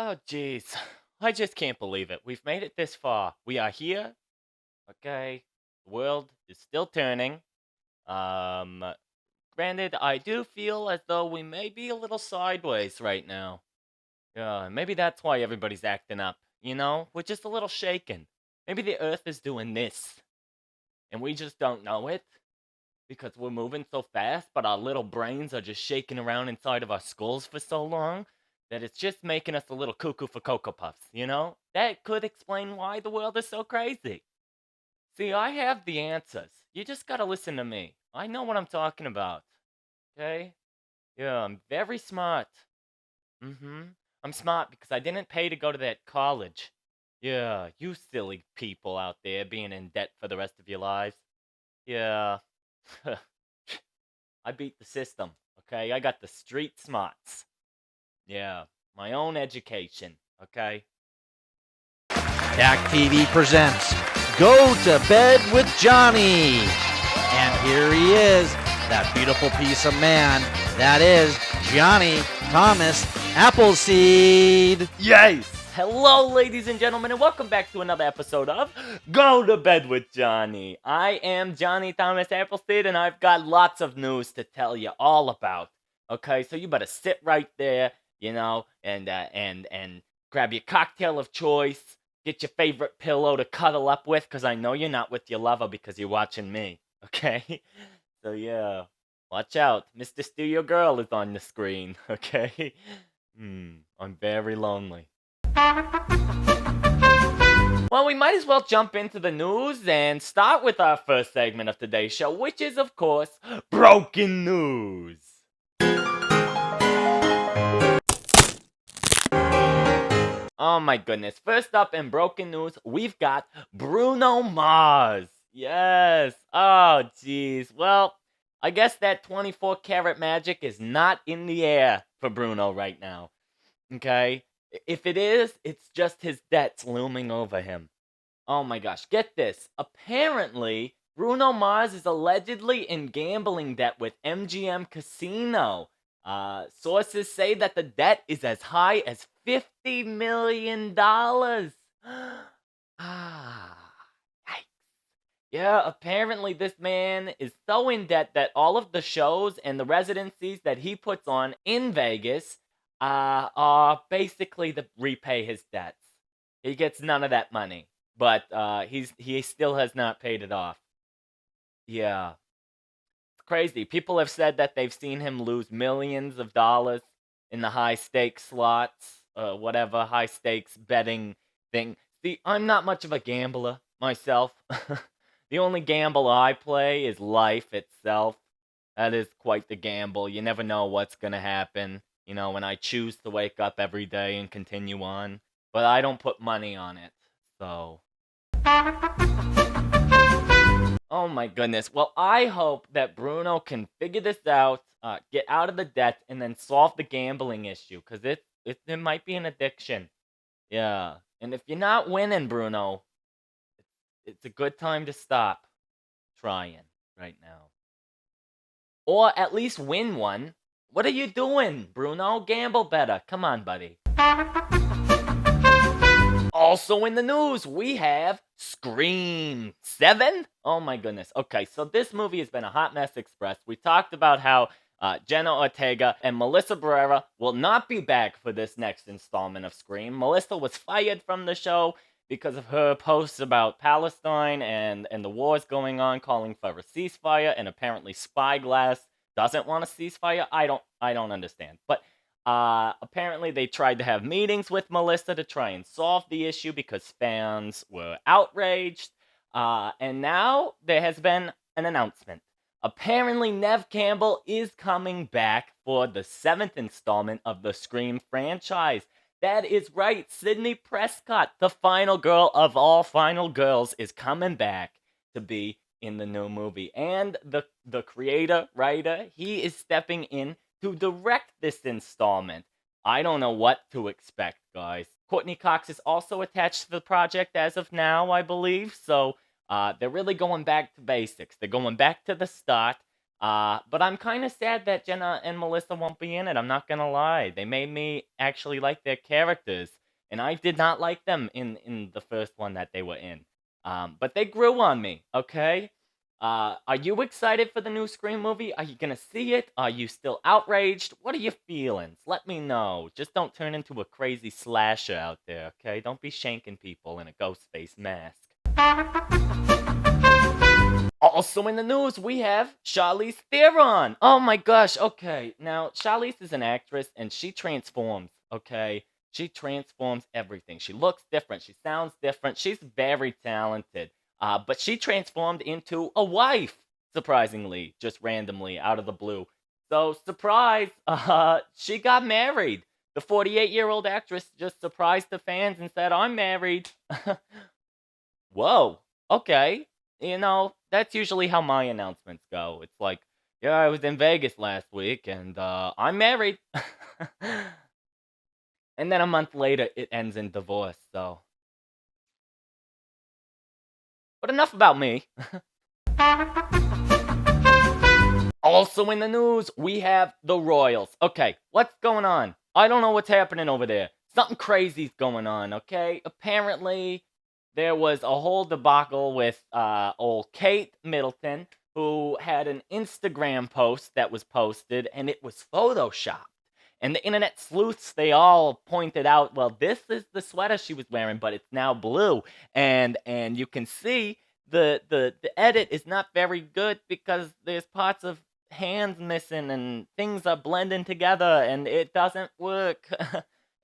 Oh, jeez. I just can't believe it. We've made it this far. We are here. Okay. The world is still turning. Um, Granted, I do feel as though we may be a little sideways right now. Yeah, maybe that's why everybody's acting up. We're just a little shaken. Maybe the earth is doing this, and we just don't know it because we're moving so fast, but our little brains are just shaking around inside of our skulls for so long that it's just making us a little cuckoo for Cocoa Puffs? That could explain why the world is so crazy. See, I have the answers. You just gotta listen to me. I know what I'm talking about. Okay? Yeah, I'm very smart. Mm-hmm. I'm smart because I didn't pay to go to that college. Yeah, you silly people out there being in debt for the rest of your lives. Yeah. I beat the system, okay? I got the street smarts. Yeah, my own education, okay? Dak TV presents Go to Bed with Johnny. And here he is, that beautiful piece of man. That is Johnny Thomas Appleseed. Yes! Hello, ladies and gentlemen, and welcome back to another episode of Go to Bed with Johnny. I am Johnny Thomas Appleseed, and I've got lots of news to tell you all about. Okay, so you better sit right there, and grab your cocktail of choice. Get your favorite pillow to cuddle up with, because I know you're not with your lover because you're watching me. Okay, so yeah, watch out, Mr. Steal Your Girl is on the screen. Okay, I'm very lonely. Well, we might as well jump into the news and start with our first segment of today's show, which is, of course, Broken News. Oh my goodness. First up in Broken News, we've got Bruno Mars. Yes. Oh, jeez. Well, I guess that 24 karat magic is not in the air for Bruno right now. Okay? If it is, it's just his debts looming over him. Oh my gosh, get this. Apparently, Bruno Mars is allegedly in gambling debt with MGM Casino. Sources say that the debt is as high as $50 million. Yikes. Yeah, apparently this man is so in debt that all of the shows and the residencies that he puts on in Vegas are basically to repay his debts. He gets none of that money, but he still has not paid it off. Yeah, it's crazy. People have said that they've seen him lose millions of dollars in the high stakes slots, whatever high stakes betting thing. See, I'm not much of a gambler myself. The only gamble I play is life itself. That is quite the gamble. You never know what's gonna happen. When I choose to wake up every day and continue on. But I don't put money on it. So. Oh my goodness. Well, I hope that Bruno can figure this out, get out of the debt, and then solve the gambling issue. Because it might be an addiction. Yeah. And if you're not winning, Bruno, it's a good time to stop trying right now. Or at least win one. What are you doing, Bruno? Gamble better. Come on, buddy. Also in the news, we have Scream 7. Oh my goodness. Okay, so this movie has been a hot mess express. We talked about how Jenna Ortega and Melissa Barrera will not be back for this next installment of Scream. Melissa was fired from the show because of her posts about Palestine and the wars going on, calling for a ceasefire, and apparently Spyglass doesn't want a ceasefire. I don't understand. But apparently they tried to have meetings with Melissa to try and solve the issue because fans were outraged. And now there has been an announcement. Apparently Neve Campbell is coming back for the 7th installment of the Scream franchise. That is right. Sydney Prescott, the final girl of all final girls, is coming back to be in the new movie. And the creator, writer, he is stepping in to direct this installment. I don't know what to expect, guys. Courtney Cox is also attached to the project as of now, I believe. So they're really going back to basics. They're going back to the start. But I'm kind of sad that Jenna and Melissa won't be in it. I'm not gonna lie. They made me actually like their characters, and I did not like them in the first one that they were in. But they grew on me. Okay. Are you excited for the new Scream movie? Are you gonna see it? Are you still outraged? What are your feelings? Let me know. Just don't turn into a crazy slasher out there, okay? Don't be shanking people in a ghost face mask. Also in the news, we have Charlize Theron. Oh my gosh, okay. Now, Charlize is an actress and she transforms, okay? She transforms everything. She looks different. She sounds different. She's very talented. But she transformed into a wife, surprisingly, just randomly, out of the blue. So, surprise, she got married. The 48-year-old actress just surprised the fans and said, I'm married. Whoa, okay. That's usually how my announcements go. It's like, yeah, I was in Vegas last week and I'm married. And then a month later, it ends in divorce, so. But enough about me. Also in the news, we have the Royals. Okay, what's going on? I don't know what's happening over there. Something crazy's going on, okay? Apparently, there was a whole debacle with old Kate Middleton, who had an Instagram post that was posted, and it was photoshopped. And the internet sleuths, they all pointed out, well, this is the sweater she was wearing, but it's now blue. And you can see the edit is not very good because there's parts of hands missing and things are blending together and it doesn't work.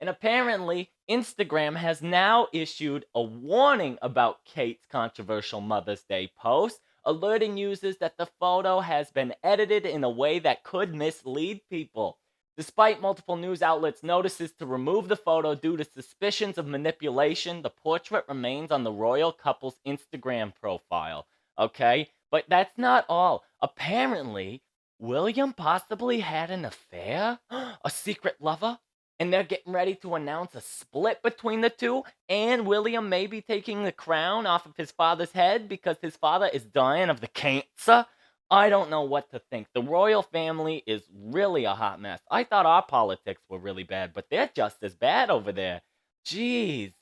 And apparently, Instagram has now issued a warning about Kate's controversial Mother's Day post, alerting users that the photo has been edited in a way that could mislead people. Despite multiple news outlets' notices to remove the photo due to suspicions of manipulation, the portrait remains on the royal couple's Instagram profile. Okay? But that's not all. Apparently, William possibly had an affair? A secret lover? And they're getting ready to announce a split between the two, and William may be taking the crown off of his father's head because his father is dying of the cancer. I don't know what to think. The royal family is really a hot mess. I thought our politics were really bad, but they're just as bad over there. Jeez.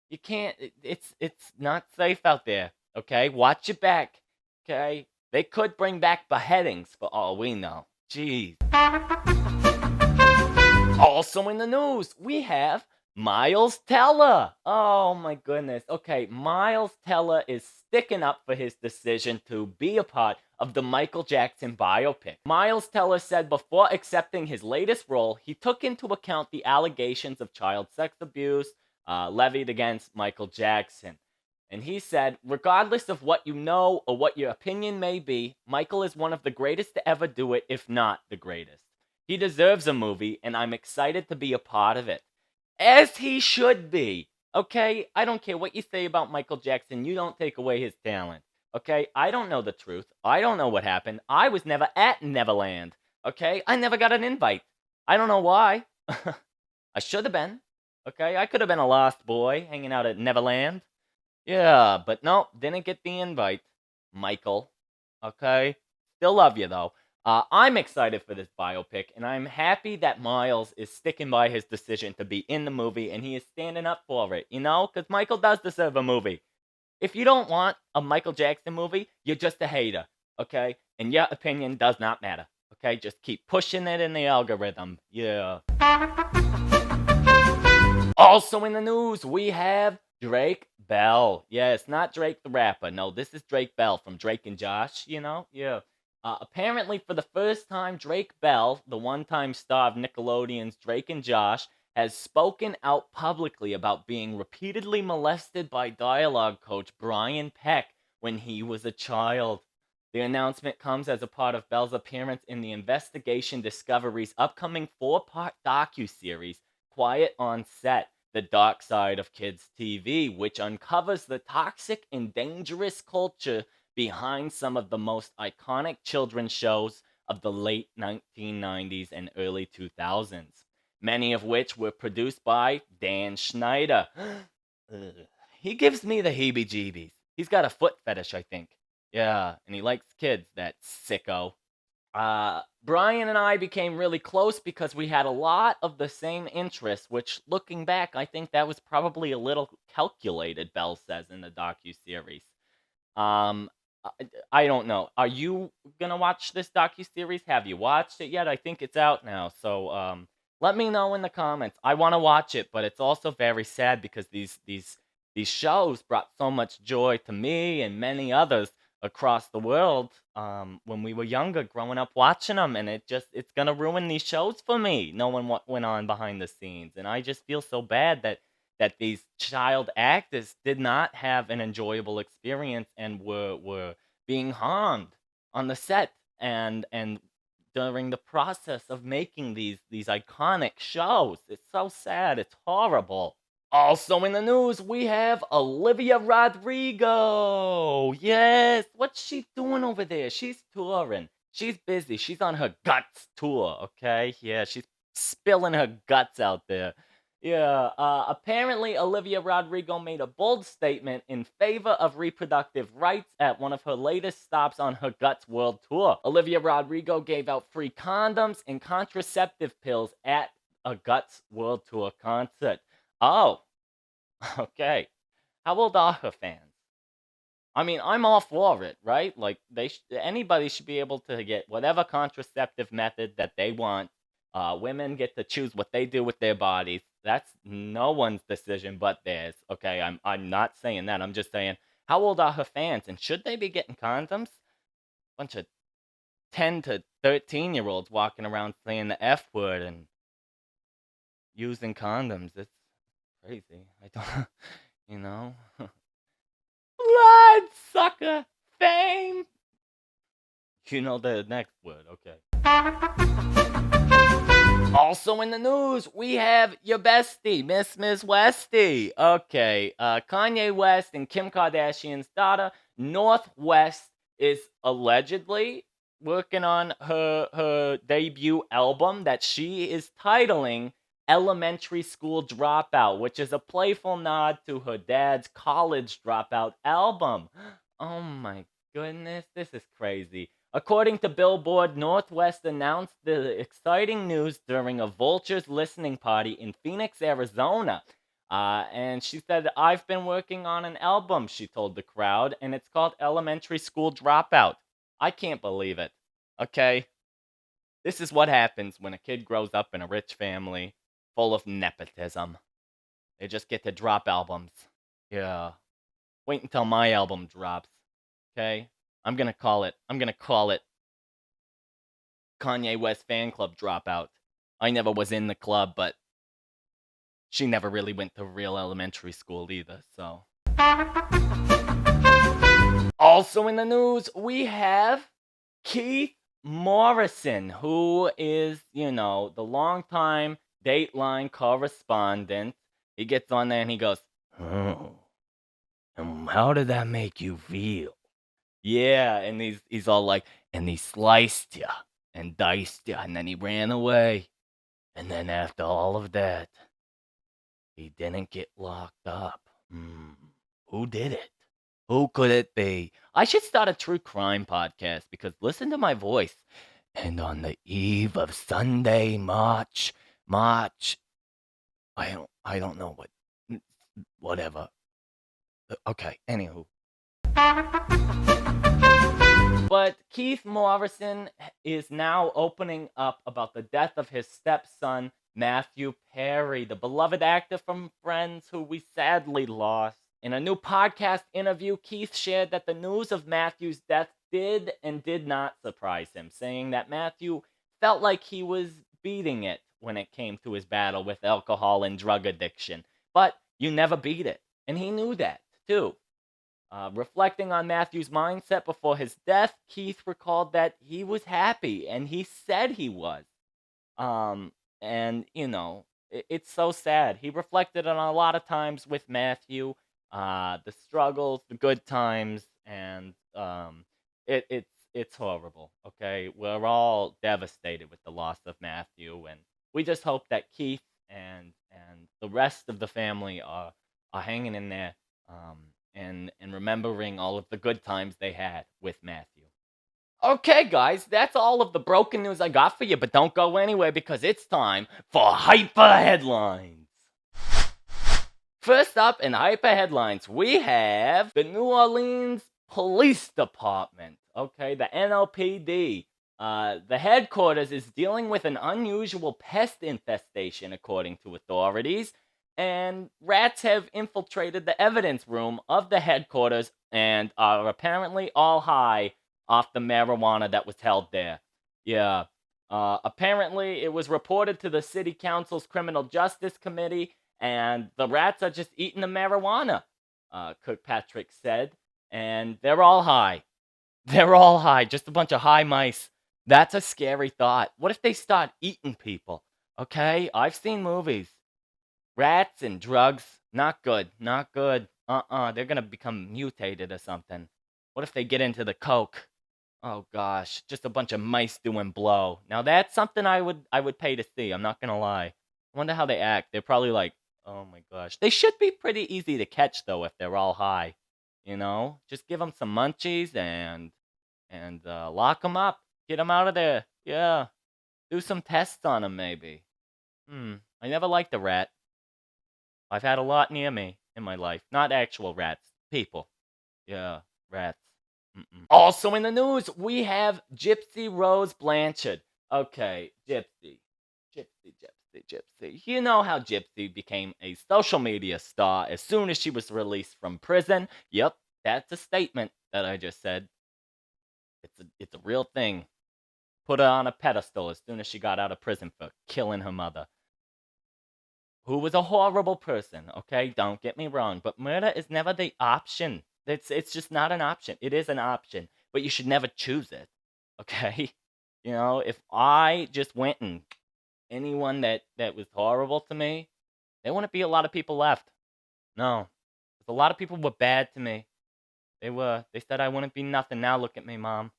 You can't it's not safe out there, okay? Watch your back, okay? They could bring back beheadings for all we know. Jeez. Also in the news, we have Miles Teller. Oh my goodness. Okay, Miles Teller is sticking up for his decision to be a part of the Michael Jackson biopic. Miles Teller said before accepting his latest role, he took into account the allegations of child sex abuse levied against Michael Jackson. And he said, regardless of what you know or what your opinion may be, Michael is one of the greatest to ever do it, if not the greatest. He deserves a movie, and I'm excited to be a part of it. As he should be. Okay? I don't care what you say about Michael Jackson. You don't take away his talent. Okay? I don't know the truth. I don't know what happened. I was never at Neverland. Okay? I never got an invite. I don't know why. I should have been. Okay? I could have been a lost boy hanging out at Neverland. Yeah, but no, didn't get the invite. Michael. Okay? Still love you, though. I'm excited for this biopic, and I'm happy that Miles is sticking by his decision to be in the movie, and he is standing up for it, Because Michael does deserve a movie. If you don't want a Michael Jackson movie, you're just a hater, okay? And your opinion does not matter, okay? Just keep pushing it in the algorithm, yeah. Also in the news, we have Drake Bell. Yes, not Drake the rapper. No, this is Drake Bell from Drake and Josh, Yeah. Apparently, for the first time, Drake Bell, the one-time star of Nickelodeon's Drake and Josh, has spoken out publicly about being repeatedly molested by dialogue coach Brian Peck when he was a child. The announcement comes as a part of Bell's appearance in the Investigation Discovery's upcoming 4-part docuseries, Quiet on Set, The Dark Side of Kids TV, which uncovers the toxic and dangerous culture behind some of the most iconic children's shows of the late 1990s and early 2000s, many of which were produced by Dan Schneider. He gives me the heebie-jeebies. He's got a foot fetish, I think. Yeah, and he likes kids, that sicko. Brian and I became really close because we had a lot of the same interests, which looking back, I think that was probably a little calculated, Bell says in the docuseries. Um, I don't know. Are you gonna watch this docuseries? Have you watched it yet? I think it's out now. So let me know in the comments. I want to watch it, but it's also very sad because these shows brought so much joy to me and many others across the world when we were younger, growing up watching them, and it's gonna ruin these shows for me, knowing what went on behind the scenes, and I just feel so bad that these child actors did not have an enjoyable experience and were being harmed on the set and during the process of making these iconic shows. It's so sad. It's horrible. Also in the news, we have Olivia Rodrigo. Yes, what's she doing over there? She's touring. She's busy. She's on her guts tour, okay? Yeah, she's spilling her guts out there. Yeah, apparently Olivia Rodrigo made a bold statement in favor of reproductive rights at one of her latest stops on her Guts World Tour. Olivia Rodrigo gave out free condoms and contraceptive pills at a Guts World Tour concert. Oh, okay. How old are her fans? I mean, I'm all for it, right? Like anybody should be able to get whatever contraceptive method that they want. Women get to choose what they do with their bodies. That's no one's decision but theirs. Okay, I'm not saying that. I'm just saying, how old are her fans, and should they be getting condoms? Bunch of 10 to 13-year-olds walking around saying the F word and using condoms. It's crazy. I don't, you know. Bloodsucker fame. You know the next word, okay. Also in the news, we have your bestie, Miss Westie. Okay, Kanye West and Kim Kardashian's daughter, North West, is allegedly working on her debut album that she is titling Elementary School Dropout, which is a playful nod to her dad's College Dropout album. Oh my goodness, this is crazy. According to Billboard, Northwest announced the exciting news during a Vultures listening party in Phoenix, Arizona. And she said, I've been working on an album, she told the crowd, and it's called Elementary School Dropout. I can't believe it. Okay? This is what happens when a kid grows up in a rich family full of nepotism. They just get to drop albums. Yeah. Wait until my album drops. Okay? I'm gonna call it Kanye West Fan Club Dropout. I never was in the club, but she never really went to real elementary school either, so. Also in the news, we have Keith Morrison, who is, the longtime Dateline correspondent. He gets on there and he goes, oh, and how did that make you feel? Yeah, and he's all like, and he sliced ya and diced ya, and then he ran away. And then after all of that, he didn't get locked up. Who did it? Who could it be? I should start a true crime podcast because listen to my voice. And on the eve of Sunday, March, I don't know whatever. Okay, anywho. But Keith Morrison is now opening up about the death of his stepson, Matthew Perry, the beloved actor from Friends who we sadly lost. In a new podcast interview, Keith shared that the news of Matthew's death did and did not surprise him, saying that Matthew felt like he was beating it when it came to his battle with alcohol and drug addiction. But you never beat it, and he knew that, too. Reflecting on Matthew's mindset before his death, Keith recalled that he was happy, and he said he was. And, it's so sad. He reflected on a lot of times with Matthew, the struggles, the good times, and it's horrible, okay? We're all devastated with the loss of Matthew, and we just hope that Keith and the rest of the family are hanging in there, and remembering all of the good times they had with Matthew. Okay, guys, that's all of the broken news I got for you, but don't go anywhere because it's time for Hyper Headlines. First up in Hyper Headlines, we have the New Orleans Police Department. Okay, the NOPD. The headquarters is dealing with an unusual pest infestation, according to authorities, and rats have infiltrated the evidence room of the headquarters and are apparently all high off the marijuana that was held there. Yeah. Apparently, it was reported to the city council's criminal justice committee, and the rats are just eating the marijuana, Kirkpatrick said, and they're all high. They're all high, just a bunch of high mice. That's a scary thought. What if they start eating people? Okay, I've seen movies. Rats and drugs, not good, not good. They're gonna become mutated or something. What if they get into the coke? Oh gosh, just a bunch of mice doing blow. Now that's something I would pay to see. I'm not gonna lie. I wonder how they act. They're probably like, oh my gosh. They should be pretty easy to catch though if they're all high. You know, just give them some munchies and lock them up. Get them out of there. Yeah, do some tests on them maybe. I never liked a rat. I've had a lot near me in my life. Not actual rats, people. Yeah, rats. Also in the news, we have Gypsy Rose Blanchard. Okay, Gypsy. You know how Gypsy became a social media star as soon as she was released from prison? Yep, that's a statement that I just said. It's a real thing. Put her on a pedestal as soon as she got out of prison for killing her mother. Who was a horrible person, okay? Don't get me wrong, but murder is never the option. It's just not an option. It is an option, but you should never choose it, okay? You know, if I just went and anyone that was horrible to me, there wouldn't be a lot of people left. No. A lot of people were bad to me. They were. They said I wouldn't be nothing. Now look at me, Mom.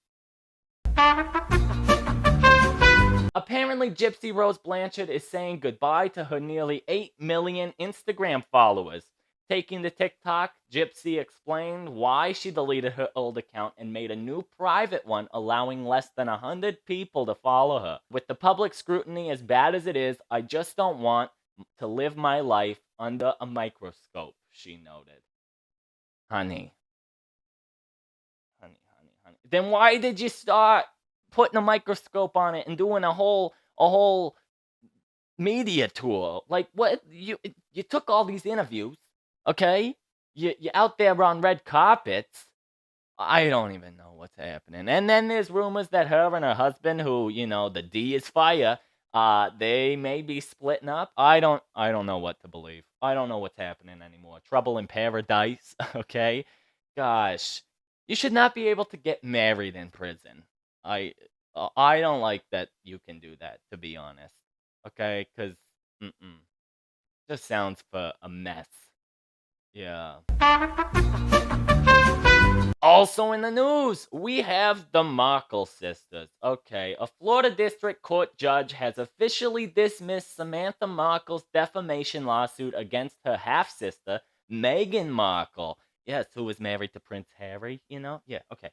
Apparently, Gypsy Rose Blanchard is saying goodbye to her nearly 8 million Instagram followers. Taking to TikTok, Gypsy explained why she deleted her old account and made a new private one, allowing less than 100 people to follow her. With the public scrutiny as bad as it is, I just don't want to live my life under a microscope, she noted. Honey. Then why did you start putting a microscope on it and doing a whole media tour? Like, what? You took all these interviews, okay? You're out there on red carpets. I don't even know what's happening. And then there's rumors that her and her husband, who, you know, the D is fire, they may be splitting up. I don't know what to believe. I don't know what's happening anymore. Trouble in paradise, okay? Gosh. You should not be able to get married in prison. I don't like that you can do that, to be honest. Okay? Because, just sounds for a mess. Yeah. Also in the news, we have the Markle sisters. Okay, a Florida district court judge has officially dismissed Samantha Markle's defamation lawsuit against her half-sister, Meghan Markle. Yes, who was married to Prince Harry, you know? Yeah, okay.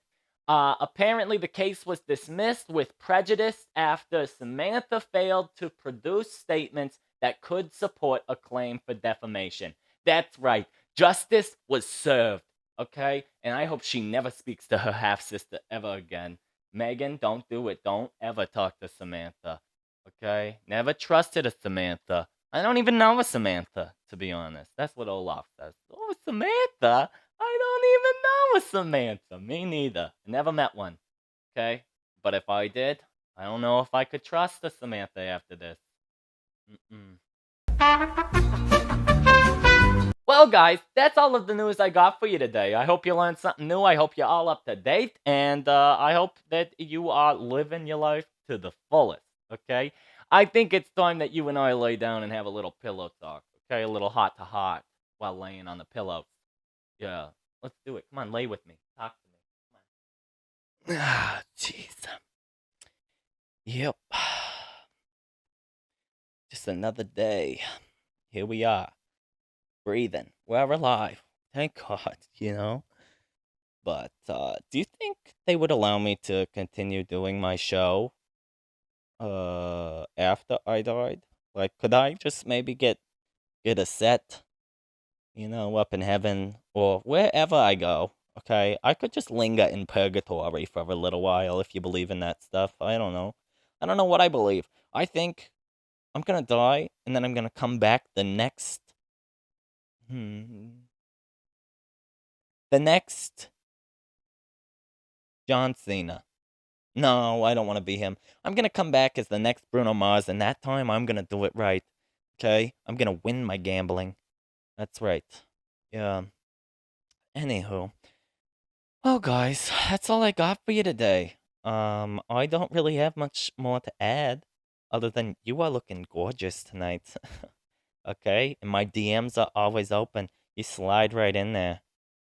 Apparently, the case was dismissed with prejudice after Samantha failed to produce statements that could support a claim for defamation. That's right. Justice was served, okay? And I hope she never speaks to her half-sister ever again. Meghan, don't do it. Don't ever talk to Samantha, okay? Never trusted a Samantha. I don't even know a Samantha, to be honest. That's what Olaf says. Oh, Samantha? I don't even know a Samantha. Me neither. I never met one. Okay? But if I did, I don't know if I could trust a Samantha after this. Well, guys, that's all of the news I got for you today. I hope you learned something new. I hope you're all up to date. And I hope that you are living your life to the fullest. Okay? I think it's time that you and I lay down and have a little pillow talk. Okay? A little heart to heart while laying on the pillow. Yeah, let's do it. Come on, lay with me. Talk to me. Come on. Ah, jeez. Yep. Just another day. Here we are. Breathing. We're alive. Thank God, you know? But do you think they would allow me to continue doing my show after I died? Like, could I just maybe get a set, up in heaven or wherever I go? Okay, I could just linger in purgatory for a little while if you believe in that stuff. I don't know. I don't know what I believe. I think I'm gonna die and then I'm gonna come back the next John Cena. No, I don't want to be him. I'm gonna come back as the next Bruno Mars, and that time I'm gonna do it right. Okay? I'm gonna win my gambling. That's right. Yeah. Anywho. Well, guys, that's all I got for you today. I don't really have much more to add, other than you are looking gorgeous tonight. Okay? And my DMs are always open. You slide right in there.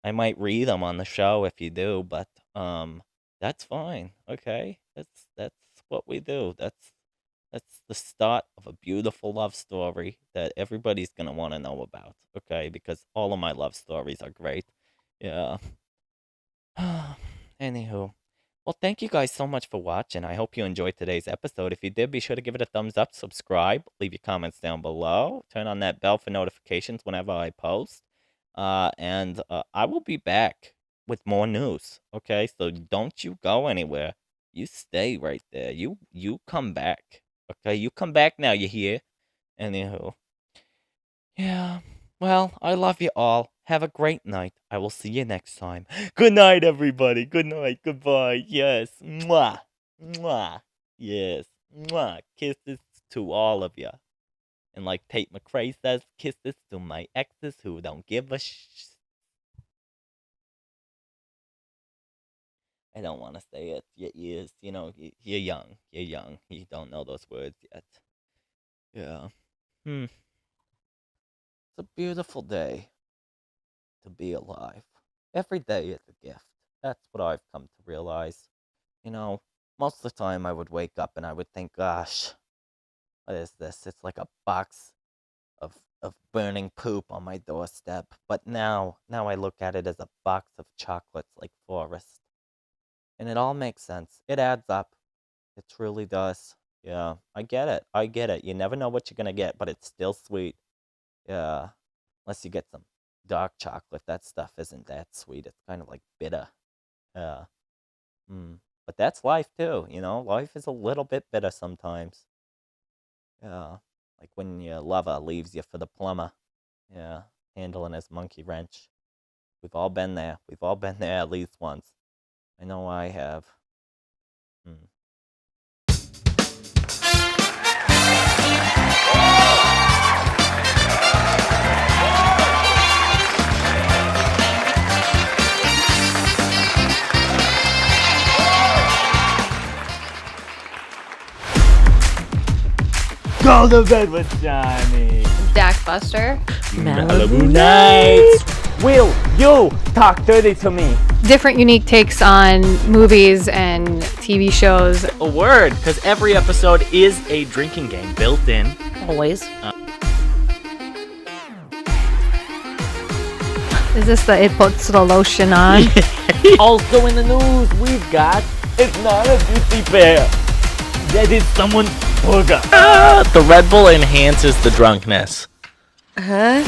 I might read them on the show if you do, but that's fine. Okay, that's what we do. That's the start of a beautiful love story that everybody's gonna want to know about. Okay, because all of my love stories are great. Yeah. Anywho, well, thank you guys so much for watching. I hope you enjoyed today's episode. If you did, be sure to give it a thumbs up, subscribe, leave your comments down below, turn on that bell for notifications whenever I post. And I will be back with more news. Okay, so don't you go anywhere. You stay right there. You come back. Okay, you come back now. You hear? Anywho, yeah. Well, I love you all. Have a great night. I will see you next time. Good night, everybody. Good night. Goodbye. Yes. Mwah. Mwah. Yes. Mwah. Kisses to all of you. And like Tate McRae says, kisses to my exes who don't give a I don't want to say it. Your ears, you're young. You're young. You don't know those words yet. Yeah. It's a beautiful day to be alive. Every day is a gift. That's what I've come to realize. Most of the time I would wake up and I would think, gosh, what is this? It's like a box of burning poop on my doorstep. But now I look at it as a box of chocolates like Forrest. And it all makes sense. It adds up. It truly does. Yeah, I get it. I get it. You never know what you're gonna get, but it's still sweet. Yeah. Unless you get some dark chocolate. That stuff isn't that sweet. It's kind of like bitter. Yeah. But that's life too, Life is a little bit bitter sometimes. Yeah. Like when your lover leaves you for the plumber. Yeah. Handling his monkey wrench. We've all been there. We've all been there at least once. I know I have. Go to bed with Johnny. Dak Buster. Malibu Nights. Will you talk dirty to me? Different unique takes on movies and TV shows. A word, because every episode is a drinking game built in. Always. Is this the it puts the lotion on? Also in the news, we've got it's not a juicy bear. That is someone's burger. The Red Bull enhances the drunkenness. Huh?